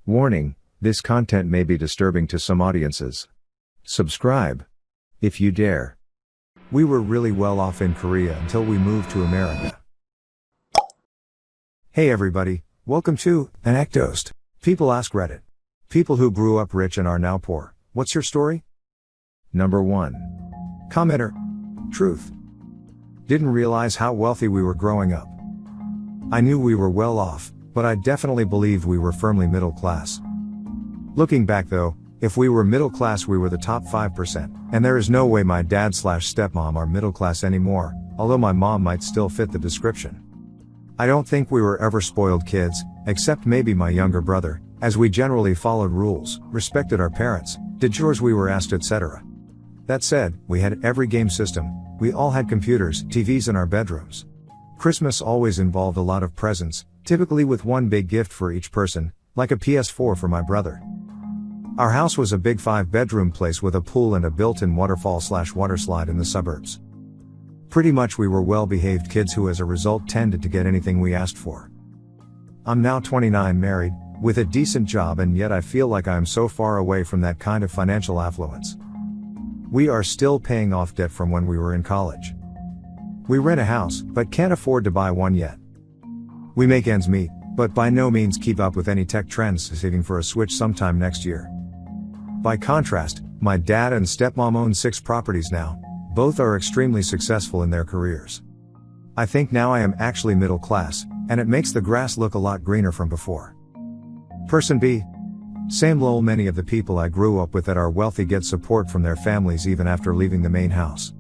Warning, this content may be disturbing to some audiences. Subscribe, if you dare. We were really well off in Korea until we moved to America. Hey everybody, welcome to ANECDOSED. People ask Reddit. People who grew up rich and are now poor. What's your story? Number 1. Commenter. Truth. Didn't realize how wealthy we were growing up. I knew we were well off, but I definitely believed we were firmly middle class. Looking back though, if we were middle class we were the top 5%, and there is no way my dad/stepmom are middle class anymore, although my mom might still fit the description. I don't think we were ever spoiled kids, except maybe my younger brother, as we generally followed rules, respected our parents, did chores we were asked, etc. That said, we had every game system, we all had computers, TVs in our bedrooms. Christmas always involved a lot of presents, typically with one big gift for each person, like a PS4 for my brother. Our house was a big 5-bedroom place with a pool and a built-in waterfall/waterslide in the suburbs. Pretty much we were well-behaved kids who as a result tended to get anything we asked for. I'm now 29, married, with a decent job, and yet I feel like I am so far away from that kind of financial affluence. We are still paying off debt from when we were in college. We rent a house, but can't afford to buy one yet. We make ends meet, but by no means keep up with any tech trends, saving for a Switch sometime next year. By contrast, my dad and stepmom own 6 properties now. Both are extremely successful in their careers. I think now I am actually middle class, and it makes the grass look a lot greener from before. Person B. Same lol, many of the people I grew up with that are wealthy get support from their families even after leaving the main house.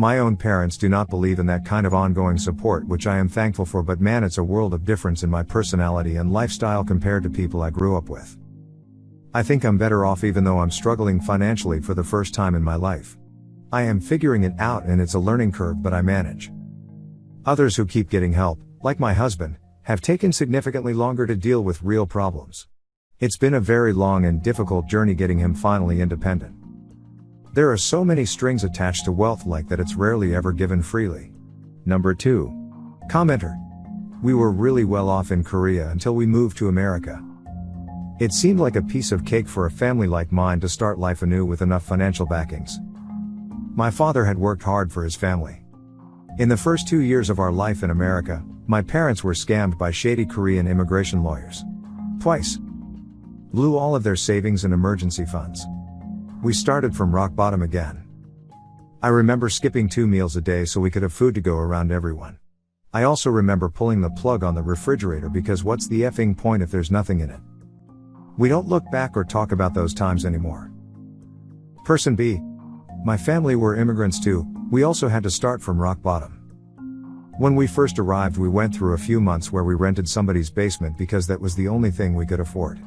My own parents do not believe in that kind of ongoing support, which I am thankful for, but man, it's a world of difference in my personality and lifestyle compared to people I grew up with. I think I'm better off even though I'm struggling financially for the first time in my life. I am figuring it out and it's a learning curve, but I manage. Others who keep getting help, like my husband, have taken significantly longer to deal with real problems. It's been a very long and difficult journey getting him finally independent. There are so many strings attached to wealth like that, it's rarely ever given freely. Number 2. Commenter. We were really well off in Korea until we moved to America. It seemed like a piece of cake for a family like mine to start life anew with enough financial backings. My father had worked hard for his family. In the first 2 years of our life in America, my parents were scammed by shady Korean immigration lawyers. Twice. Blew all of their savings and emergency funds. We started from rock bottom again. I remember skipping 2 meals a day so we could have food to go around everyone. I also remember pulling the plug on the refrigerator because what's the effing point if there's nothing in it? We don't look back or talk about those times anymore. Person B. My family were immigrants too, we also had to start from rock bottom. When we first arrived we went through a few months where we rented somebody's basement because that was the only thing we could afford.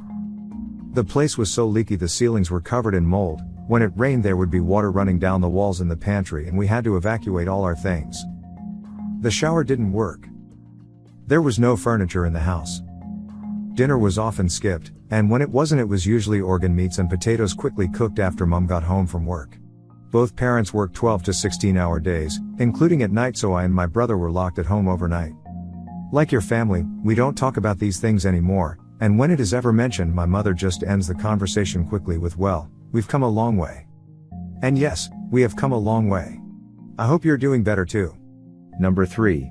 The place was so leaky the ceilings were covered in mold, when it rained there would be water running down the walls in the pantry and we had to evacuate all our things. The shower didn't work. There was no furniture in the house. Dinner was often skipped, and when it wasn't it was usually organ meats and potatoes quickly cooked after mom got home from work. Both parents worked 12 to 16-hour days, including at night, so I and my brother were locked at home overnight. Like your family, we don't talk about these things anymore, and when it is ever mentioned my mother just ends the conversation quickly with, well, we've come a long way. And yes, we have come a long way. I hope you're doing better too. Number 3.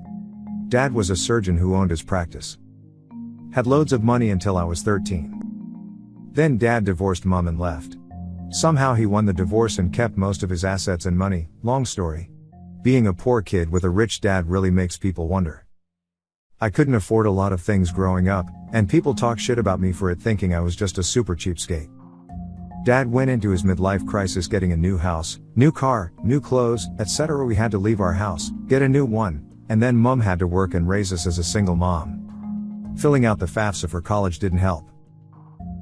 Dad was a surgeon who owned his practice. Had loads of money until I was 13. Then dad divorced mom and left. Somehow he won the divorce and kept most of his assets and money, long story. Being a poor kid with a rich dad really makes people wonder. I couldn't afford a lot of things growing up, and people talk shit about me for it, thinking I was just a super cheapskate. Dad went into his midlife crisis getting a new house, new car, new clothes, etc. We had to leave our house, get a new one, and then mom had to work and raise us as a single mom. Filling out the FAFSA for college didn't help.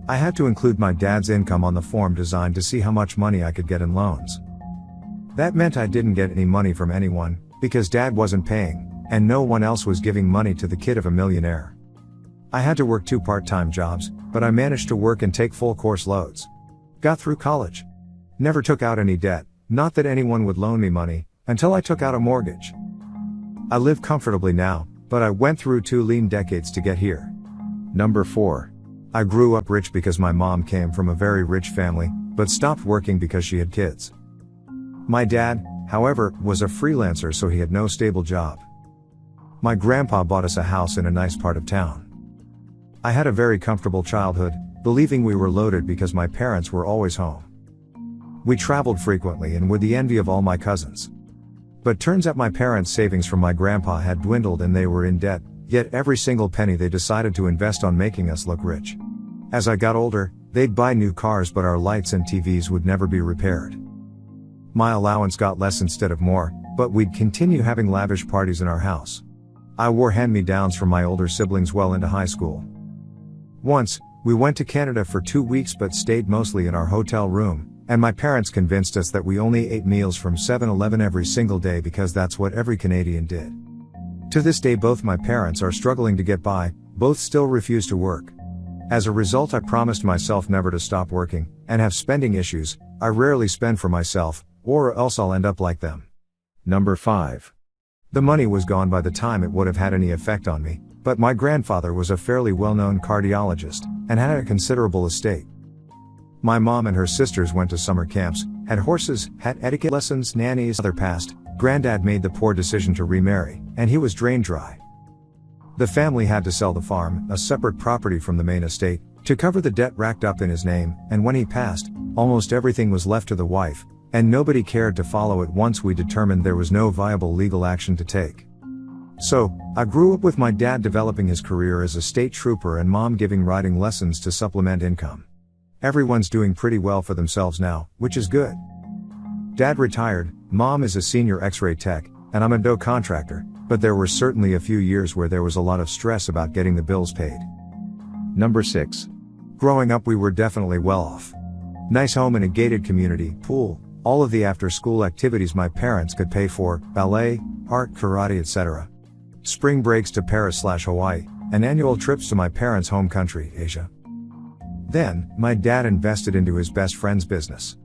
I had to include my dad's income on the form designed to see how much money I could get in loans. That meant I didn't get any money from anyone, because dad wasn't paying, and no one else was giving money to the kid of a millionaire. I had to work 2 part-time jobs, but I managed to work and take full course loads. Got through college. Never took out any debt, not that anyone would loan me money, until I took out a mortgage. I live comfortably now, but I went through 2 lean decades to get here. Number 4. I grew up rich because my mom came from a very rich family, but stopped working because she had kids. My dad, however, was a freelancer, so he had no stable job. My grandpa bought us a house in a nice part of town. I had a very comfortable childhood, believing we were loaded because my parents were always home. We traveled frequently and were the envy of all my cousins. But turns out my parents' savings from my grandpa had dwindled and they were in debt, yet every single penny they decided to invest on making us look rich. As I got older, they'd buy new cars, but our lights and TVs would never be repaired. My allowance got less instead of more, but we'd continue having lavish parties in our house. I wore hand-me-downs from my older siblings well into high school. Once, we went to Canada for 2 weeks but stayed mostly in our hotel room, and my parents convinced us that we only ate meals from 7-Eleven every single day because that's what every Canadian did. To this day both my parents are struggling to get by, both still refuse to work. As a result, I promised myself never to stop working, and have spending issues. I rarely spend for myself, or else I'll end up like them. Number 5. The money was gone by the time it would have had any effect on me, but my grandfather was a fairly well-known cardiologist, and had a considerable estate. My mom and her sisters went to summer camps, had horses, had etiquette lessons, nannies. Other passed. Granddad made the poor decision to remarry, and he was drained dry. The family had to sell the farm, a separate property from the main estate, to cover the debt racked up in his name, and when he passed, almost everything was left to the wife, and nobody cared to follow it once we determined there was no viable legal action to take. So, I grew up with my dad developing his career as a state trooper and mom giving riding lessons to supplement income. Everyone's doing pretty well for themselves now, which is good. Dad retired, mom is a senior X-ray tech, and I'm a dough contractor, but there were certainly a few years where there was a lot of stress about getting the bills paid. Number 6. Growing up we were definitely well off. Nice home in a gated community, pool, all of the after-school activities my parents could pay for, ballet, art, karate, etc. Spring breaks to Paris/Hawaii, and annual trips to my parents' home country, Asia. Then, my dad invested into his best friend's business.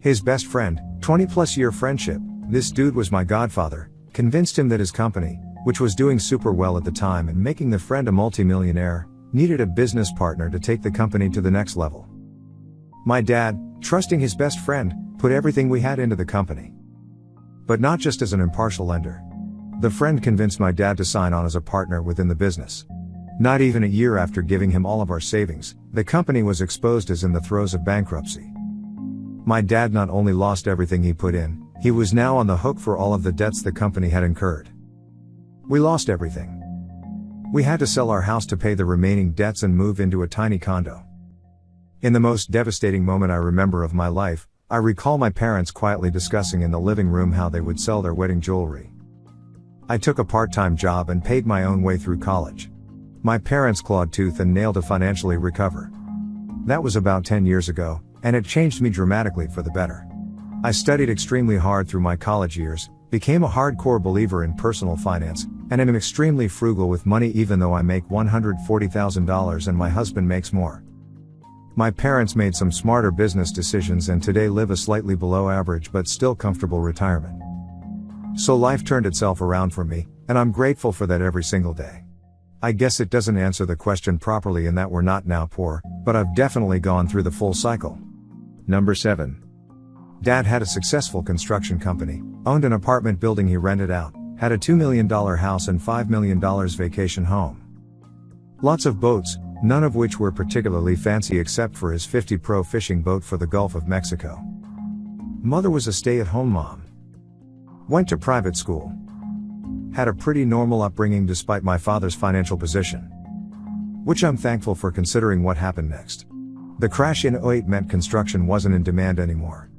His best friend, 20-plus year friendship, this dude was my godfather, convinced him that his company, which was doing super well at the time and making the friend a multimillionaire, needed a business partner to take the company to the next level. My dad, trusting his best friend, put everything we had into the company. But not just as an impartial lender. The friend convinced my dad to sign on as a partner within the business. Not even a year after giving him all of our savings, the company was exposed as in the throes of bankruptcy. My dad not only lost everything he put in, he was now on the hook for all of the debts the company had incurred. We lost everything. We had to sell our house to pay the remaining debts and move into a tiny condo. In the most devastating moment I remember of my life, I recall my parents quietly discussing in the living room how they would sell their wedding jewelry. I took a part-time job and paid my own way through college. My parents clawed tooth and nail to financially recover. That was about 10 years ago, and it changed me dramatically for the better. I studied extremely hard through my college years, became a hardcore believer in personal finance, and am extremely frugal with money even though I make $140,000 and my husband makes more. My parents made some smarter business decisions and today live a slightly below average but still comfortable retirement. So life turned itself around for me, and I'm grateful for that every single day. I guess it doesn't answer the question properly in that we're not now poor, but I've definitely gone through the full cycle. Number 7. Dad had a successful construction company, owned an apartment building he rented out, had a $2 million house and $5 million vacation home. Lots of boats, none of which were particularly fancy except for his 50 Pro fishing boat for the Gulf of Mexico. Mother was a stay-at-home mom. Went to private school. Had a pretty normal upbringing despite my father's financial position. Which I'm thankful for considering what happened next. The crash in '08 meant construction wasn't in demand anymore.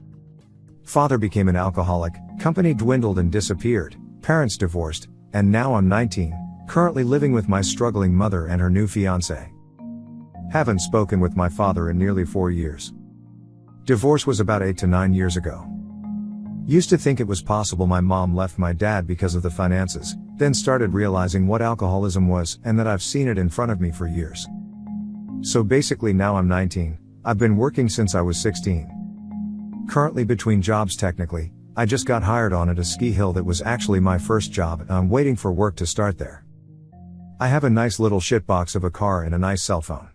Father became an alcoholic, company dwindled and disappeared, parents divorced, and now I'm 19, currently living with my struggling mother and her new fiancé. Haven't spoken with my father in nearly 4 years. Divorce was about 8 to 9 years ago. Used to think it was possible my mom left my dad because of the finances, then started realizing what alcoholism was and that I've seen it in front of me for years. So basically now I'm 19, I've been working since I was 16. Currently between jobs technically, I just got hired on at a ski hill that was actually my first job and I'm waiting for work to start there. I have a nice little shitbox of a car and a nice cell phone.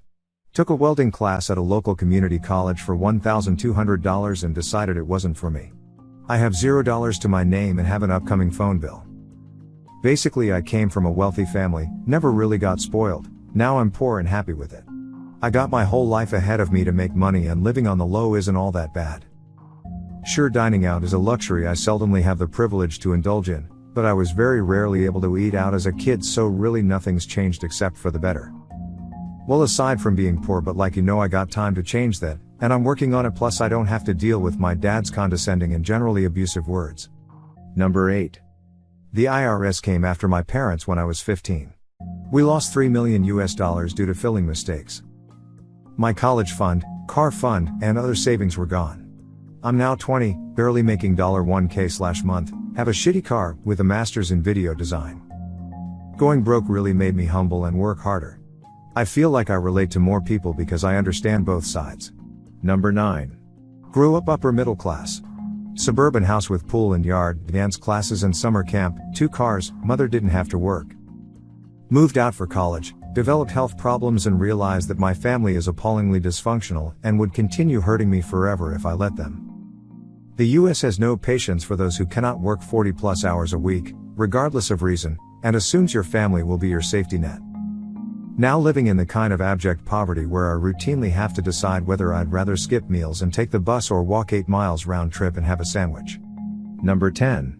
Took a welding class at a local community college for $1,200 and decided it wasn't for me. I have $0 to my name and have an upcoming phone bill. Basically, I came from a wealthy family, never really got spoiled, now I'm poor and happy with it. I got my whole life ahead of me to make money, and living on the low isn't all that bad. Sure, dining out is a luxury I seldomly have the privilege to indulge in, but I was very rarely able to eat out as a kid, so really nothing's changed except for the better. Well, aside from being poor, but like I got time to change that, and I'm working on it, plus I don't have to deal with my dad's condescending and generally abusive words. Number 8. The IRS came after my parents when I was 15. We lost $3 million due to filling mistakes. My college fund, car fund, and other savings were gone. I'm now 20, barely making $1K/month, have a shitty car, with a master's in video design. Going broke really made me humble and work harder. I feel like I relate to more people because I understand both sides. Number 9. Grew up upper middle class. Suburban house with pool and yard, dance classes and summer camp, 2 cars, mother didn't have to work. Moved out for college, developed health problems and realized that my family is appallingly dysfunctional and would continue hurting me forever if I let them. The US has no patience for those who cannot work 40+ hours a week, regardless of reason, and assumes your family will be your safety net. Now living in the kind of abject poverty where I routinely have to decide whether I'd rather skip meals and take the bus or walk 8 miles round trip and have a sandwich. Number 10.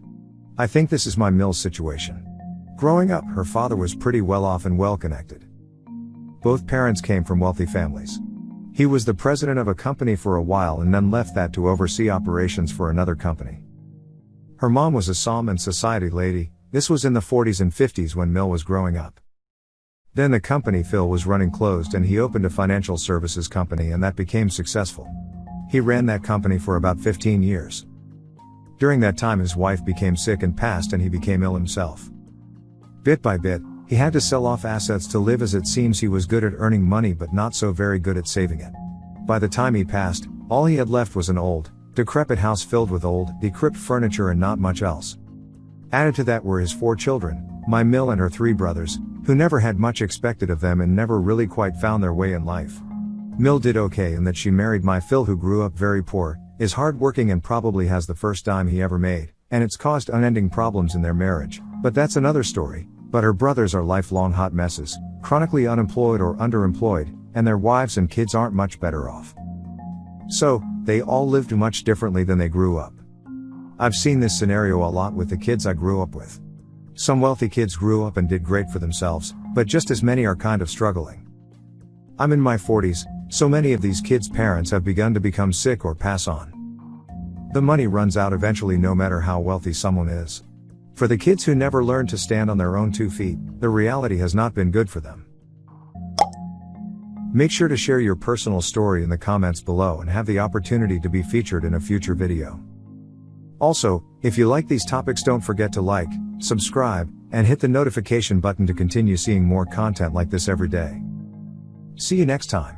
I think this is my Mills situation. Growing up, her father was pretty well off and well connected. Both parents came from wealthy families. He was the president of a company for a while and then left that to oversee operations for another company. Her mom was a Psalm and Society lady. This was in the 40s and 50s when Mill was growing up. Then the company Phil was running closed and he opened a financial services company, and that became successful. He ran that company for about 15 years. During that time his wife became sick and passed, and he became ill himself. Bit by bit, he had to sell off assets to live, as it seems he was good at earning money but not so very good at saving it. By the time he passed, all he had left was an old, decrepit house filled with old, decrepit furniture and not much else. Added to that were his 4 children, my Mill and her 3 brothers, who never had much expected of them and never really quite found their way in life. Mill did okay in that she married my Phil, who grew up very poor, is hardworking and probably has the first dime he ever made, and it's caused unending problems in their marriage, but that's another story. But her brothers are lifelong hot messes, chronically unemployed or underemployed, and their wives and kids aren't much better off. So, they all lived much differently than they grew up. I've seen this scenario a lot with the kids I grew up with. Some wealthy kids grew up and did great for themselves, but just as many are kind of struggling. I'm in my 40s, so many of these kids' parents have begun to become sick or pass on. The money runs out eventually, no matter how wealthy someone is. For the kids who never learned to stand on their own 2 feet, the reality has not been good for them. Make sure to share your personal story in the comments below and have the opportunity to be featured in a future video. Also, if you like these topics, don't forget to like, subscribe, and hit the notification button to continue seeing more content like this every day. See you next time.